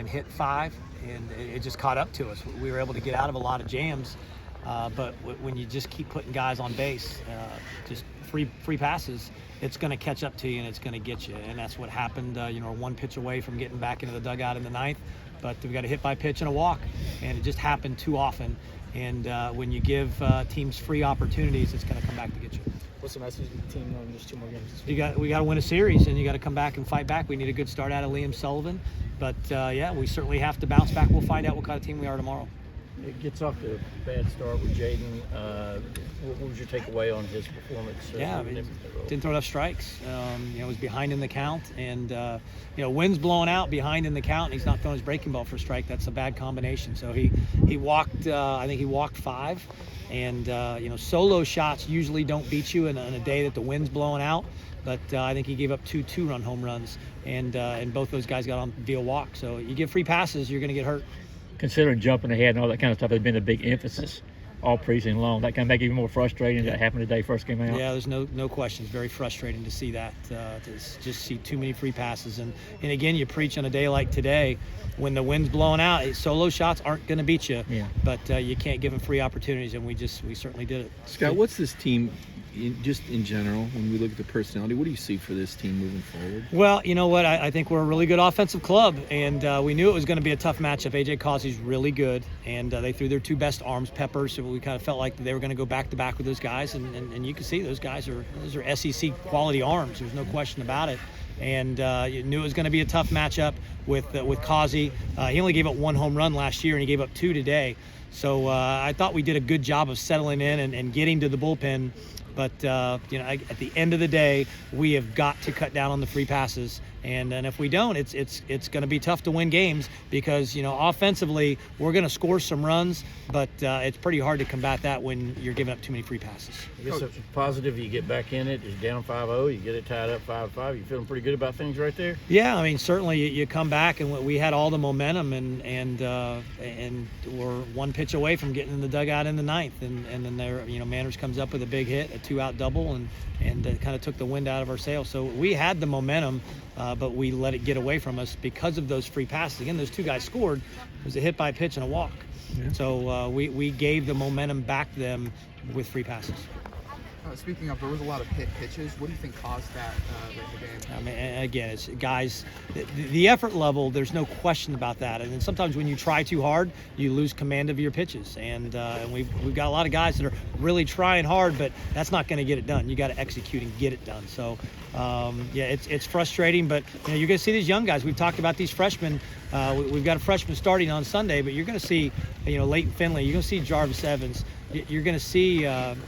and hit 5, and it just caught up to us. We were able to get out of a lot of jams, but when you just keep putting guys on base, just free passes, it's going to catch up to you and it's going to get you. And that's what happened. We're one pitch away from getting back into the dugout in the 9th, but we got a hit by pitch and a walk, and it just happened too often. And when you give teams free opportunities, it's going to come back to get you. What's the message to the team on just 2 more games? We got to win a series, and you got to come back and fight back. We need a good start out of Liam Sullivan, but we certainly have to bounce back. We'll find out what kind of team we are tomorrow. It gets off to a bad start with Jaden. What was your takeaway on his performance? Didn't throw enough strikes. Was behind in the count, and wind's blowing out, behind in the count, and he's not throwing his breaking ball for a strike. That's a bad combination. So he walked. I think he walked 5, and solo shots usually don't beat you in a day that the wind's blowing out. But I think he gave up 2 2-run home runs, and both those guys got on via walk. So you give free passes, you're going to get hurt. Considering jumping ahead and all that kind of stuff has been a big emphasis all preseason long, that kind of make it even more frustrating. That happened today, first came out. Yeah, there's no question. It's very frustrating to see that, to just see too many free passes. And again, you preach on a day like today when the wind's blowing out, solo shots aren't going to beat you. Yeah. But you can't give them free opportunities, and we certainly did it. Scott, what's this team, just in general, when we look at the personality, what do you see for this team moving forward? Well, you know what? I think we're a really good offensive club, and we knew it was going to be a tough matchup. A.J. Causey's really good, and they threw their 2 best arms, Peppers, so we kind of felt like they were going to go back-to-back with those guys, and you can see those are SEC quality arms. There's no question about it. And you knew it was going to be a tough matchup with Causey. He only gave up 1 home run last year, and he gave up 2 today. So I thought we did a good job of settling in and getting to the bullpen. But at the end of the day, we have got to cut down on the free passes, and if we don't, it's going to be tough to win games because offensively we're going to score some runs, but it's pretty hard to combat that when you're giving up too many free passes. I guess it's positive. You get back in it. It's down 5-0. You get it tied up 5-5. You feeling pretty good about things right there? Yeah, I mean certainly you come back and we had all the momentum and we're 1 pitch away from getting in the dugout in the 9th, and then there Manners comes up with a big hit, a 2-out double, and kind of took the wind out of our sails. So we had the momentum, but we let it get away from us because of those free passes. Again, those 2 guys scored. It was a hit by pitch and a walk. Yeah. So we gave the momentum back to them with free passes. Speaking of, there was a lot of hit pitches. What do you think caused that in the game? I mean, again, it's guys, the effort level, there's no question about that. And then sometimes when you try too hard, you lose command of your pitches. And we've got a lot of guys that are really trying hard, but that's not going to get it done. You got to execute and get it done. So, it's frustrating, but you're going to see these young guys. We've talked about these freshmen. We've got a freshman starting on Sunday, but you're going to see, Leighton Finley. You're going to see Jarvis Evans. You're going to see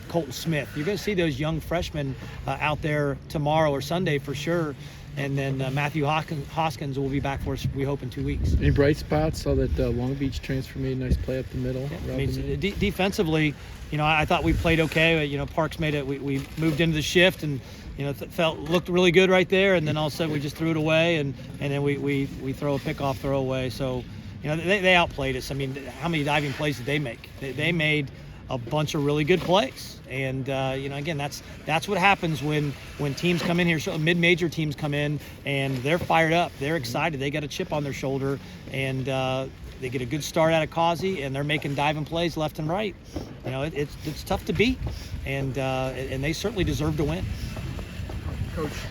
Colton Smith. You're going to see those young freshmen out there tomorrow or Sunday for sure. And then Matthew Hoskins will be back for us, we hope, in 2 weeks. Any bright spots? Saw that Long Beach transfer made a nice play up the middle. Yeah, I mean, defensively, I thought we played okay. Parks made it. We moved into the shift and looked really good right there. And then all of a sudden we just threw it away, and then we throw a pickoff throw away. So they outplayed us. I mean, how many diving plays did they make? They made a bunch of really good plays, and again, that's what happens when teams come in here. So mid-major teams come in and they're fired up, they're excited, they got a chip on their shoulder, and they get a good start out of Causey, and they're making diving plays left and right. It's tough to beat, and they certainly deserve to win. Coach,